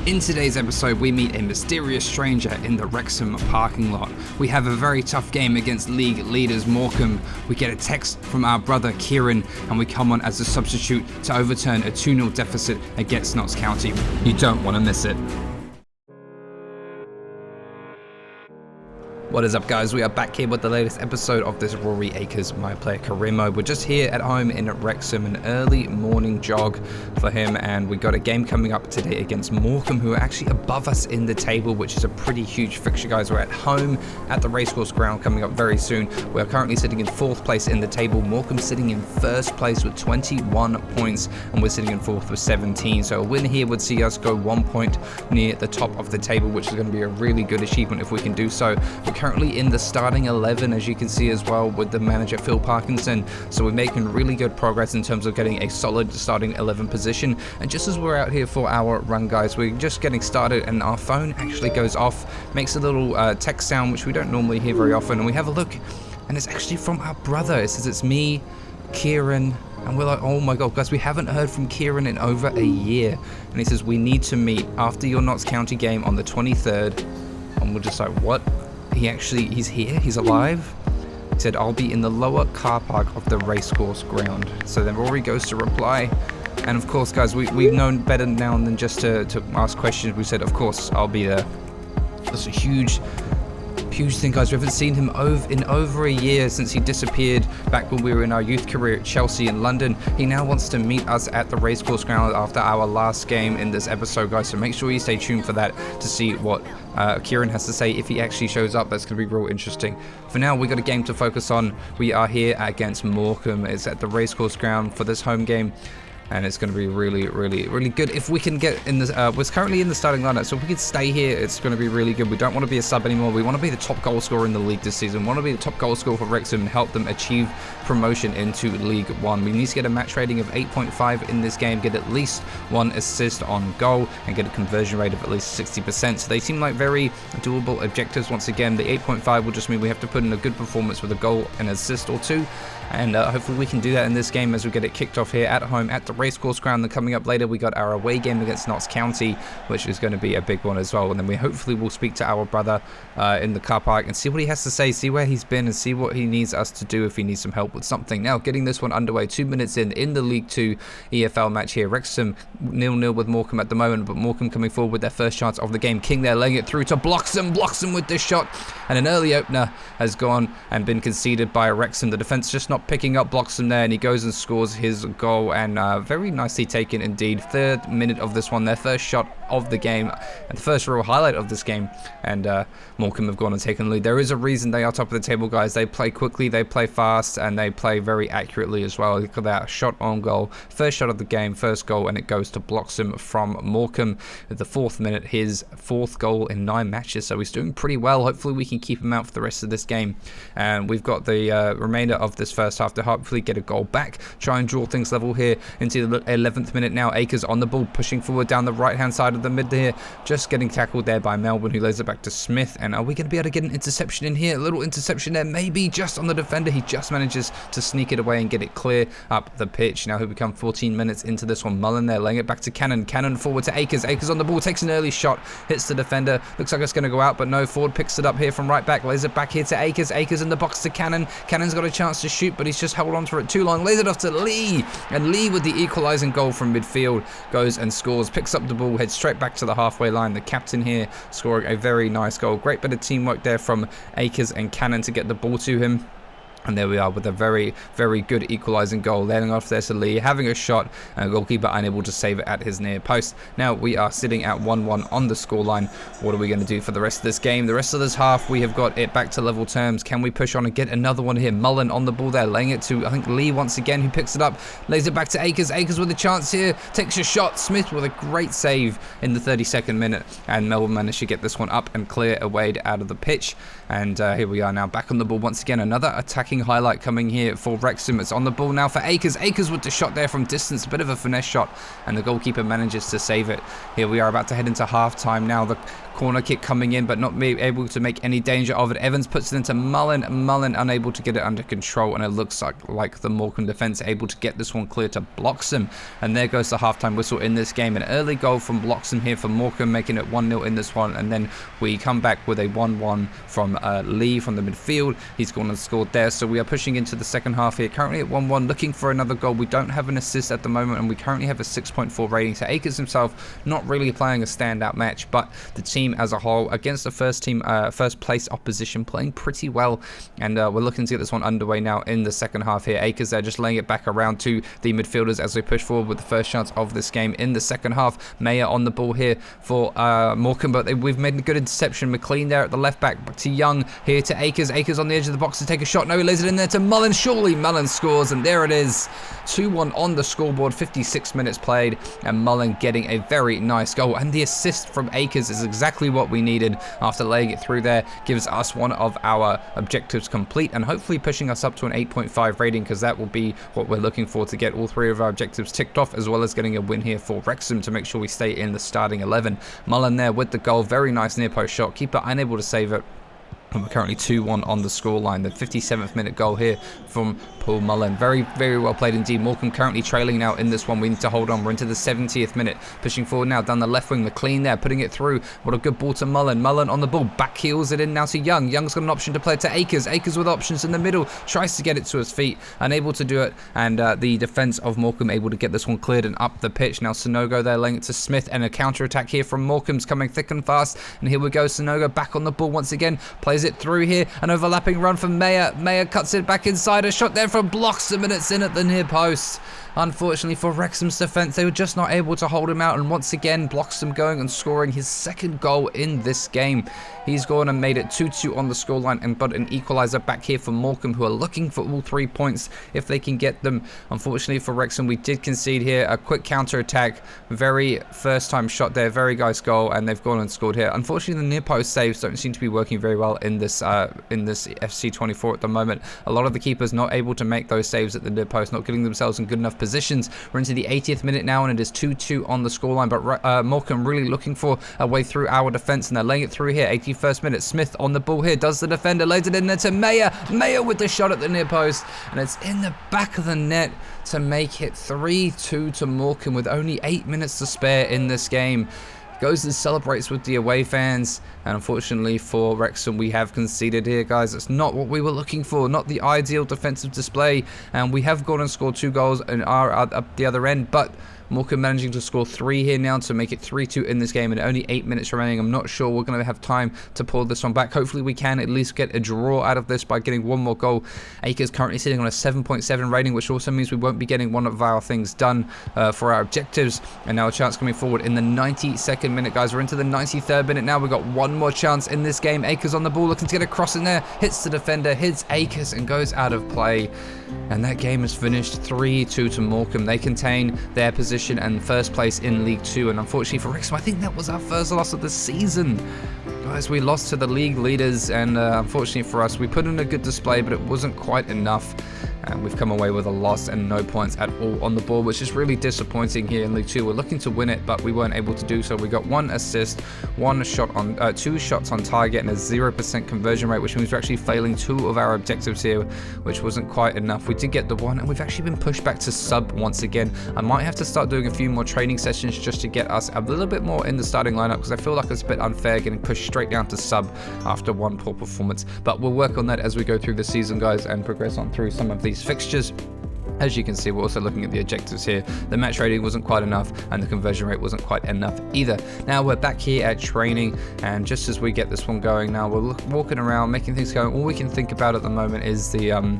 In today's episode, we meet a mysterious stranger in the Wrexham parking lot. We have a very tough game against league leaders Morcambe. We get a text from our brother Kieran, and we come on as a substitute to overturn a 2-0 deficit against Notts County. You don't want to miss it. What is up, guys? We are back here with the latest episode of this Rory Akers My Player career mode. We're just here at home in Wrexham, an early morning jog for him, and we got a game coming up today against Morcambe, who are actually above us in the table, which is a pretty huge fixture, guys. We're at home at the racecourse ground coming up very soon. We're currently sitting in 4th place in the table. Morcambe sitting in 1st place with 21 points, and we're sitting in 4th with 17. So a win here would see us go 1 point near the top of the table, which is going to be a really good achievement if we can do so. We're currently in the starting 11, as you can see as well, with the manager Phil Parkinson, so we're making really good progress in terms of getting a solid starting 11 position. And just as we're out here for our run, guys, we're just getting started and our phone actually goes off, makes a little text sound which we don't normally hear very often, and we have a look and it's actually from our brother. It says it's me, Kieran, and we're like, oh my god, guys, we haven't heard from Kieran in over a year. And he says, we need to meet after your Notts County game on the 23rd. And we're just like, what? He's here, he's alive. He said, I'll be in the lower car park of the racecourse ground. So then Rory goes to reply. And of course, guys, we've known better now than just to ask questions. We said, of course, I'll be there. That's a huge thing, guys. We haven't seen him in over a year since he disappeared back when we were in our youth career at Chelsea in London. He now wants to meet us at the racecourse ground after our last game in this episode, guys. So make sure you stay tuned for that to see what Kieran has to say if he actually shows up. That's going to be real interesting. For now, we got a game to focus on. We are here against Morcambe. It's at the racecourse ground for this home game. And it's going to be really good if we can get in this. We're currently in the starting lineup, so if we can stay here, it's going to be really good. We don't want to be a sub anymore. We want to be the top goal scorer in the league this season. We want to be the top goal scorer for Wrexham and help them achieve promotion into League One. We need to get a match rating of 8.5 in this game, get at least 1 assist on goal, and get a conversion rate of at least 60%. So they seem like very doable objectives. Once again, the 8.5 will just mean we have to put in a good performance with a goal and assist or 2. And hopefully we can do that in this game as we get it kicked off here at home at the racecourse ground. Then coming up later, we got our away game against Notts County, which is going to be a big one as well. And then we hopefully will speak to our brother in the car park and see what he has to say, see where he's been, and see what he needs us to do if he needs some help with something. Now, getting this one underway 2 minutes in the League 2 EFL match here. Wrexham 0-0 with Morcambe at the moment, but Morcambe coming forward with their first chance of the game. King there laying it through to Bloxham with this shot. And an early opener has gone and been conceded by Wrexham. The defense just not picking up Bloxham there, and he goes and scores his goal, and very nicely taken indeed. 3rd minute of this one, their first shot of the game and the first real highlight of this game, and Morcambe have gone and taken the lead. There is a reason they are top of the table, guys. They play quickly, they play fast, and they play very accurately as well. Look at that shot on goal, first shot of the game, first goal, and it goes to Bloxham from Morcambe at the 4th minute, his 4th goal in 9 matches. So he's doing pretty well. Hopefully we can keep him out for the rest of this game, and we've got the remainder of this first half to hopefully get a goal back, try and draw things level here into the 11th minute now. Akers on the ball, pushing forward down the right hand side of the mid here, just getting tackled there by Melbourne, who lays it back to Smith. And are we going to be able to get an interception in here? A little interception there, maybe just on the defender. He just manages to sneak it away and get it clear up the pitch. Now he'll become 14 minutes into this one. Mullen there laying it back to Cannon forward to Akers. Akers on the ball, takes an early shot, hits the defender, looks like it's going to go out, but no. Ford picks it up here from right back, lays it back here to Akers in the box to Cannon. Cannon's got a chance to shoot, but he's just held on to it too long, lays it off to Lee, and Lee with the equalising goal from midfield goes and scores, picks up the ball, heads straight back to the halfway line. The captain here scoring a very nice goal. Great bit of teamwork there from Akers and Cannon to get the ball to him. And there we are with a very good equalising goal. Letting off there to Lee, having a shot, and a goalkeeper unable to save it at his near post. Now we are sitting at 1-1 on the scoreline. What are we going to do for the rest of this game? The rest of this half, we have got it back to level terms. Can we push on and get another one here? Mullen on the ball there, laying it to, I think, Lee once again, who picks it up, lays it back to Akers. Akers with a chance here, takes a shot. Smith with a great save in the 32nd minute, and Melbourne managed to get this one up and clear away out of the pitch. And here we are now back on the ball once again. Another attacking attacking highlight coming here for Wrexham. It's on the ball now for Akers. Akers with the shot there from distance, a bit of a finesse shot, and the goalkeeper manages to save it. Here we are about to head into half-time now. The corner kick coming in, but not able to make any danger of it. Evans puts it into Mullen. Mullen unable to get it under control, and it looks like the Morcambe defence able to get this one clear to Bloxham. And there goes the halftime whistle in this game. An early goal from Bloxham here for Morcambe, making it 1-0 in this one. And then we come back with a 1-1 from Lee from the midfield. He's gone and scored there. So we are pushing into the second half here, currently at 1-1, looking for another goal. We don't have an assist at the moment, and we currently have a 6.4 rating. So Akers himself not really playing a standout match, but the team as a whole against the first place opposition playing pretty well, and we're looking to get this one underway now in the second half here. Akers there just laying it back around to the midfielders as we push forward with the first chance of this game in the second half. Mayer on the ball here for Morcambe, but we've made a good interception. McLean there at the left back to Young, here to Akers. Akers on the edge of the box to take a shot. No, he lays it in there to Mullen. Surely Mullen scores, and there it is, 2-1 on the scoreboard. 56 minutes played, and Mullen getting a very nice goal, and the assist from Akers is exactly what we needed after laying it through there. Gives us one of our objectives complete, and hopefully pushing us up to an 8.5 rating, because that will be what we're looking for to get all three of our objectives ticked off, as well as getting a win here for Wrexham to make sure we stay in the starting 11. Mullen there with the goal, very nice near post shot, keeper unable to save it. And we're currently 2-1 on the scoreline. The 57th minute goal here from Paul Mullen. Very, very well played indeed. Morcambe currently trailing now in this one. We need to hold on. We're into the 70th minute. Pushing forward now down the left wing. McLean there, putting it through. What a good ball to Mullen. Mullen on the ball. Back heels it in now to Young. Young's got an option to play to Akers. Akers with options in the middle. Tries to get it to his feet. Unable to do it. And the defence of Morcambe able to get this one cleared and up the pitch. Now Sonogo there laying it to Smith. And a counter-attack here from Morcambe's coming thick and fast. And here we go. Sonogo back on the ball once again. Plays it through here. An overlapping run from Mayer. Mayer cuts it back inside. A shot there from Bloxham, and it's in at the near post. Unfortunately for Wrexham's defence, they were just not able to hold him out, and once again Bloxham going and scoring his second goal in this game. He's gone and made it 2-2 on the scoreline, and but an equaliser back here for Morcambe, who are looking for all 3 points if they can get them. Unfortunately for Wrexham, we did concede here. A quick counter-attack, very first-time shot there, very nice goal, and they've gone and scored here. Unfortunately, the near-post saves don't seem to be working very well in this FC24 at the moment. A lot of the keepers not able to make those saves at the near post, not getting themselves in good enough positions. We're into the 80th minute now, and it is 2-2 on the scoreline, but Morcambe really looking for a way through our defence, and they're laying it through here. 81st minute, Smith on the ball here, does the defender, lays it in there to Mayer. Mayer with the shot at the near post, and it's in the back of the net to make it 3-2 to Morcambe with only 8 minutes to spare in this game. Goes and celebrates with the away fans, and unfortunately for Wrexham, we have conceded here, guys. It's not what we were looking for, not the ideal defensive display, and we have gone and scored 2 goals and are up the other end, but Morcambe managing to score 3 here now to make it 3-2 in this game, and only 8 minutes remaining. I'm not sure we're going to have time to pull this one back. Hopefully we can at least get a draw out of this by getting 1 more goal. Akers currently sitting on a 7.7 rating, which also means we won't be getting one of our things done for our objectives. And now a chance coming forward in the 92nd minute, guys. We're into the 93rd minute now. We've got 1 more chance in this game. Akers on the ball, looking to get a cross in there. Hits the defender, hits Akers, and goes out of play. And that game is finished 3-2 to Morcambe. They contain their position and first place in League 2, and unfortunately for Wrexham, I think that was our first loss of the season. Guys, we lost to the league leaders, and unfortunately for us, we put in a good display, but it wasn't quite enough. And we've come away with a loss and no points at all on the board, which is really disappointing here in League 2. We're looking to win it, but we weren't able to do so. We got 1 assist, 2 shots on target, and a 0% conversion rate, which means we're actually failing 2 of our objectives here, which wasn't quite enough. We did get the 1, and we've actually been pushed back to sub once again. I might have to start doing a few more training sessions just to get us a little bit more in the starting lineup, because I feel like it's a bit unfair getting pushed straight down to sub after 1 poor performance. But we'll work on that as we go through the season, guys, and progress on through some of these fixtures. As you can see, we're also looking at the objectives here. The match rating wasn't quite enough, and the conversion rate wasn't quite enough either. Now we're back here at training, and just as we get this one going now, we're walking around, making things go. All we can think about at the moment is the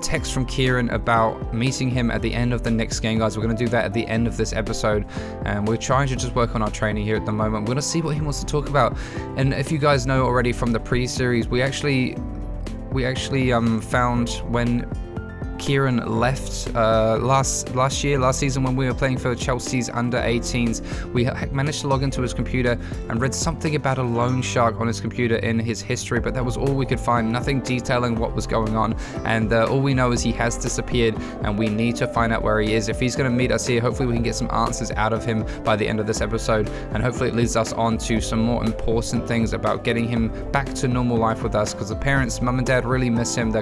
text from Kieran about meeting him at the end of the next game, guys. We're going to do that at the end of this episode, and we're trying to just work on our training here at the moment. We're going to see what he wants to talk about. And if you guys know already from the pre-series, we actually found when Kieran left last season when we were playing for Chelsea's under-18s. We managed to log into his computer and read something about a loan shark on his computer in his history, but that was all we could find, nothing detailing what was going on, and all we know is he has disappeared, and we need to find out where he is. If he's going to meet us here, hopefully we can get some answers out of him by the end of this episode, and hopefully it leads us on to some more important things about getting him back to normal life with us, because the parents, mum and dad, really miss him. They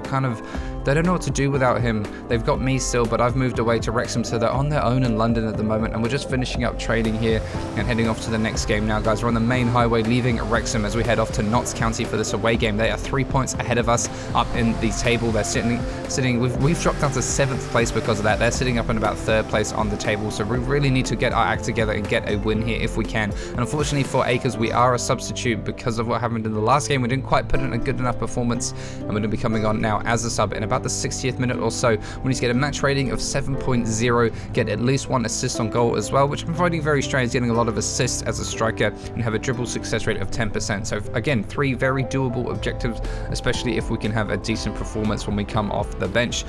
don't know what to do without him. They've got me still, but I've moved away to Wrexham, so they're on their own in London at the moment, and we're just finishing up training here and heading off to the next game now, guys. We're on the main highway leaving Wrexham as we head off to Notts County for this away game. They are 3 points ahead of us up in the table. They're sitting. We've dropped down to 7th place because of that. They're sitting up in about 3rd place on the table, so we really need to get our act together and get a win here if we can. And unfortunately for Akers, we are a substitute because of what happened in the last game. We didn't quite put in a good enough performance, and we're going to be coming on now as a sub in about the 60th minute or so. We need to get a match rating of 7.0, get at least 1 assist on goal as well, which I'm finding very strange, getting a lot of assists as a striker, and have a dribble success rate of 10%. So again, 3 very doable objectives, especially if we can have a decent performance when we come off the bench.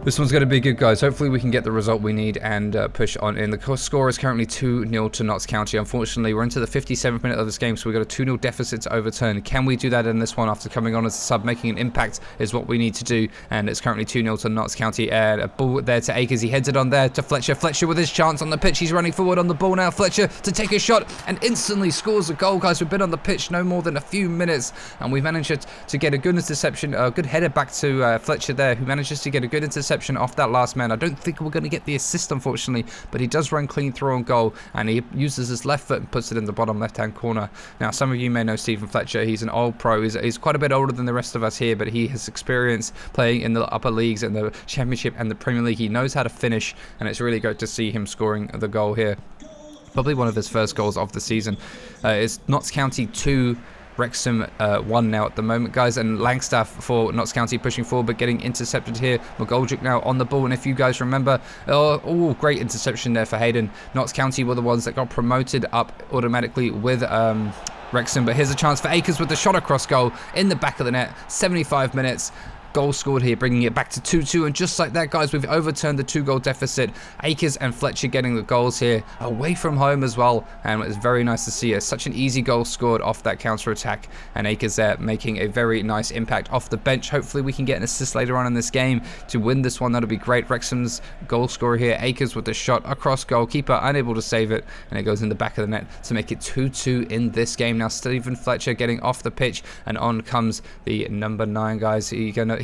This one's going to be good, guys. Hopefully we can get the result we need and push on in. The score is currently 2-0 to Notts County. Unfortunately, we're into the 57th minute of this game, so we've got a 2-0 deficit to overturn. Can we do that in this one after coming on as a sub? Making an impact is what we need to do, and it's currently 2-0 to Notts County. And a ball there to Akers. He heads it on there to Fletcher. Fletcher with his chance on the pitch. He's running forward on the ball now. Fletcher to take a shot and instantly scores a goal, guys. We've been on the pitch no more than a few minutes, and we've managed to get a good interception, a good header back to Fletcher there, who manages to get a good interception off that last man. I don't think we're going to get the assist, unfortunately, but he does run clean through on goal, and he uses his left foot and puts it in the bottom left-hand corner. Now, some of you may know Stephen Fletcher. He's an old pro. He's quite a bit older than the rest of us here, but he has experience playing in the upper leagues and the Championship and the Premier League. He knows how to finish, and it's really great to see him scoring the goal here. Probably one of his first goals of the season. It's Notts County 2, Wrexham 1 now at the moment, guys, and Langstaff for Notts County pushing forward but getting intercepted here. McGoldrick now on the ball, and if you guys remember, great interception there for Hayden. Notts County were the ones that got promoted up automatically with Wrexham, but here's a chance for Akers with the shot across goal in the back of the net. 75 minutes. Goal scored here, bringing it back to 2-2, and just like that, guys, we've overturned the 2-goal deficit. Akers and Fletcher getting the goals here away from home as well, and it's very nice to see such an easy goal scored off that counter-attack, and Akers there making a very nice impact off the bench. Hopefully we can get an assist later on in this game to win this one. That'll be great. Wrexham's goal scorer here, Akers with the shot across goal, keeper unable to save it, and it goes in the back of the net to make it 2-2 in this game. Now Stephen Fletcher getting off the pitch, and on comes the number 9, guys.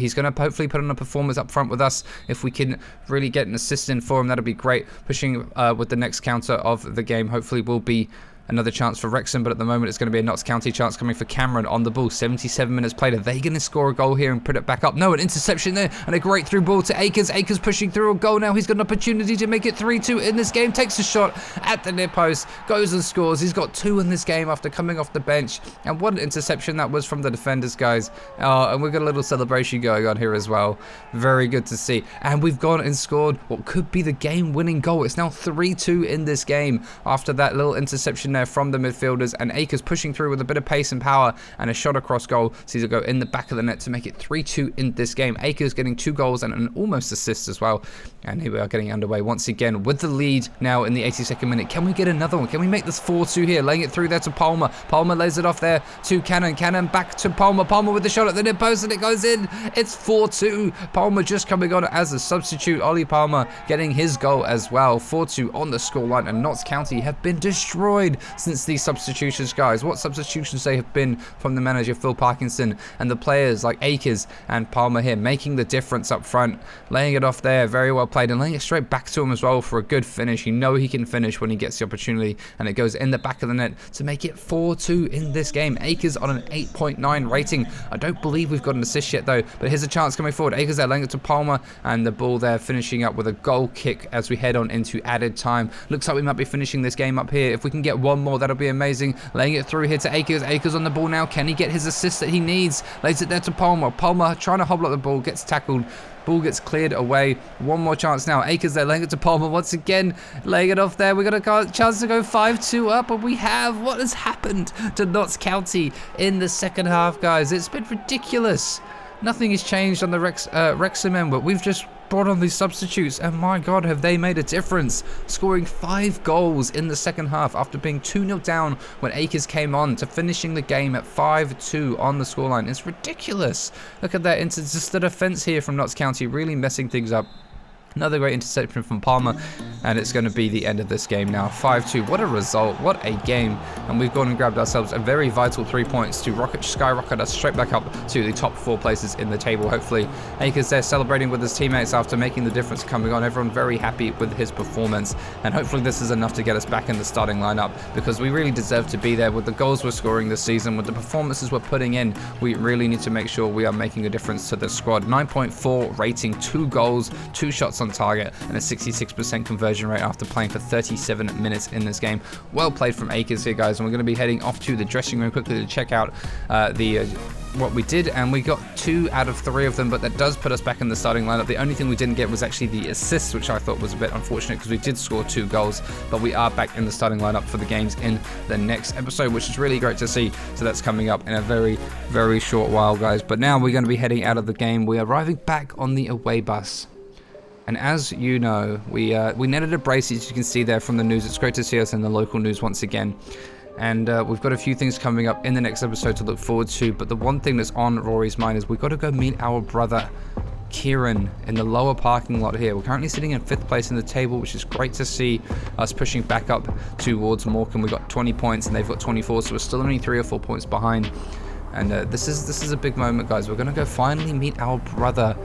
He's going to hopefully put on a performance up front with us. If we can really get an assist in for him, that'll be great. Pushing with the next counter of the game, hopefully will be another chance for Wrexham, but at the moment it's going to be a Notts County chance coming for Cameron on the ball. 77 minutes played. Are they going to score a goal here and put it back up? No, an interception there and a great through ball to Akers. Akers pushing through a goal now. He's got an opportunity to make it 3-2 in this game. Takes a shot at the near post, goes and scores. He's got 2 in this game after coming off the bench, and what an interception that was from the defenders, guys. And we've got a little celebration going on here as well. Very good to see. And we've gone and scored what could be the game-winning goal. It's now 3-2 in this game after that little interception there from the midfielders, and Akers pushing through with a bit of pace and power and a shot across goal sees it go in the back of the net to make it 3-2 in this game. Akers getting 2 goals and an almost assist as well, and here we are getting underway once again with the lead now in the 82nd minute. Can we get another one? Can we make this 4-2 here? Laying it through there to Palmer. Palmer lays it off there to Cannon. Cannon back to Palmer. Palmer with the shot at the near post, and it goes in. It's 4-2. Palmer just coming on as a substitute. Ollie Palmer getting his goal as well. 4-2 on the scoreline, and Notts County have been destroyed since these substitutions, guys. What substitutions they have been from the manager Phil Parkinson, and the players like Akers and Palmer here making the difference up front, laying it off there, very well played, and laying it straight back to him as well for a good finish. You know he can finish when he gets the opportunity, and it goes in the back of the net to make it 4-2 in this game. Akers on an 8.9 rating. I don't believe we've got an assist yet though, but here's a chance coming forward. Akers there laying it to Palmer, and the ball there finishing up with a goal kick as we head on into added time. Looks like we might be finishing this game up here. If we can get one more, that'll be amazing. Laying it through here to Akers. Akers on the ball now. Can he get his assist that he needs? Lays it there to Palmer. Palmer trying to hobble up the ball, gets tackled. Ball gets cleared away. One more chance now. Akers there laying it to Palmer once again. Laying it off there. We've got a chance to go 5-2 up, and we have. What has happened to Notts County in the second half, guys? It's been ridiculous. Nothing has changed on the Wrexham end, but we've just brought on these substitutes, and my god, have they made a difference, scoring 5 goals in the second half after being 2-0 down when Akers came on, to finishing the game at 5-2 on the scoreline. It's ridiculous. Look at that, it's just the defense here from Notts County really messing things up. Another great interception from Palmer, and it's going to be the end of this game now. 5-2. What a result. What a game. And we've gone and grabbed ourselves a very vital 3 points to skyrocket us straight back up to the top 4 places in the table. Hopefully, Akers there celebrating with his teammates after making the difference coming on. Everyone very happy with his performance. And hopefully this is enough to get us back in the starting lineup, because we really deserve to be there with the goals we're scoring this season, with the performances we're putting in. We really need to make sure we are making a difference to the squad. 9.4 rating, 2 goals, 2 shots on target, and a 66% conversion rate after playing for 37 minutes in this game. Well played from Akers here, guys, and we're going to be heading off to the dressing room quickly to check out what we did, and we got 2 out of 3 of them, but that does put us back in the starting lineup. The only thing we didn't get was actually the assists, which I thought was a bit unfortunate because we did score 2 goals, but we are back in the starting lineup for the games in the next episode, which is really great to see. So that's coming up in a very, very short while, guys. But now we're going to be heading out of the game. We are arriving back on the away bus. And as you know, we netted a brace, as you can see there from the news. It's great to see us in the local news once again. And we've got a few things coming up in the next episode to look forward to. But the one thing that's on Rory's mind is we've got to go meet our brother, Kieran, in the lower parking lot here. We're currently sitting in 5th place in the table, which is great to see us pushing back up towards Morcambe. We've got 20 points and they've got 24, so we're still only 3 or 4 points behind. And this is a big moment, guys. We're going to go finally meet our brother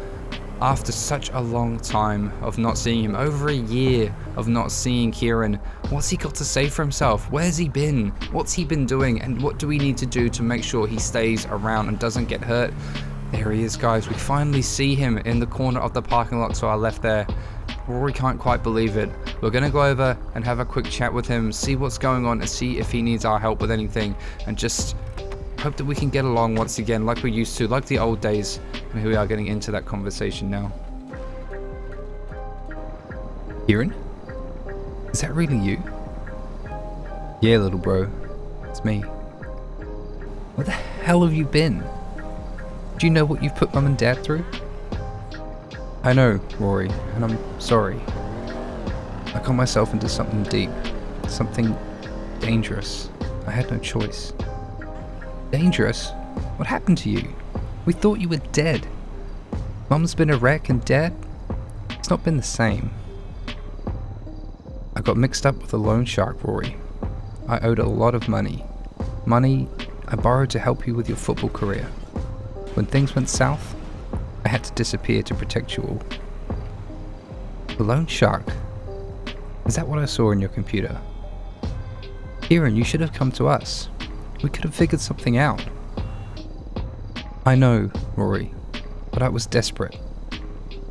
after such a long time of not seeing him. Over a year of not seeing Kieran. What's he got to say for himself? Where's he been? What's he been doing? And what do we need to do to make sure he stays around and doesn't get hurt? There he is, guys. We finally see him in the corner of the parking lot to our left there. Rory can't quite believe it. We're going to go over and have a quick chat with him, see what's going on, and see if he needs our help with anything, and just hope that we can get along once again like we used to, like the old days. And here we are getting into that conversation now. Kieran? Is that really you? Yeah, little bro. It's me. Where the hell have you been? Do you know what you've put Mum and Dad through? I know, Rory, and I'm sorry. I got myself into something deep, something dangerous. I had no choice. Dangerous? What happened to you? We thought you were dead. Mum's been a wreck, and Dad? It's not been the same. I got mixed up with a loan shark, Rory. I owed a lot of money. Money I borrowed to help you with your football career. When things went south, I had to disappear to protect you all. The loan shark? Is that what I saw in your computer? Kieran, you should have come to us. We could have figured something out. I know, Rory, but I was desperate.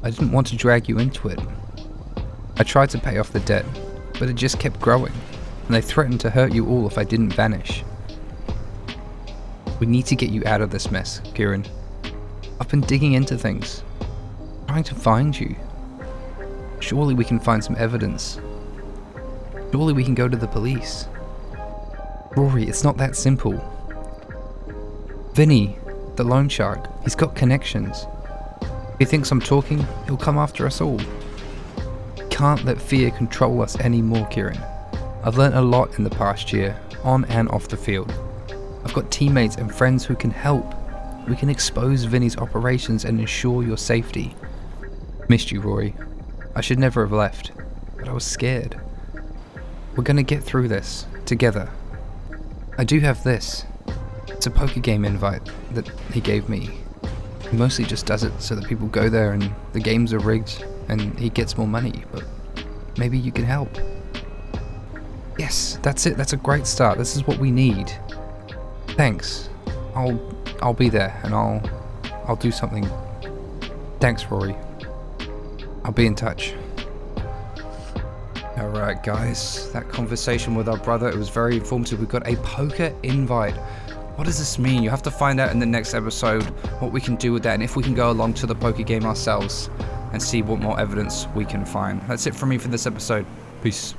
I didn't want to drag you into it. I tried to pay off the debt, but it just kept growing, and they threatened to hurt you all if I didn't vanish. We need to get you out of this mess, Kieran. I've been digging into things, trying to find you. Surely we can find some evidence. Surely we can go to the police. Rory, it's not that simple. Vinny, the loan shark, he's got connections. If he thinks I'm talking, he'll come after us all. Can't let fear control us anymore, Kieran. I've learnt a lot in the past year, on and off the field. I've got teammates and friends who can help. We can expose Vinny's operations and ensure your safety. Missed you, Rory. I should never have left, but I was scared. We're gonna get through this, together. I do have this. It's a poker game invite that he gave me. He mostly just does it so that people go there and the games are rigged and he gets more money, but maybe you can help. Yes, that's it. That's a great start. This is what we need. Thanks. I'll be there and I'll do something. Thanks, Rory. I'll be in touch. Alright guys, that conversation with our brother, it was very informative. We got a poker invite. What does this mean? You have to find out in the next episode what we can do with that, and if we can go along to the poker game ourselves and see what more evidence we can find. That's it from me for this episode. Peace.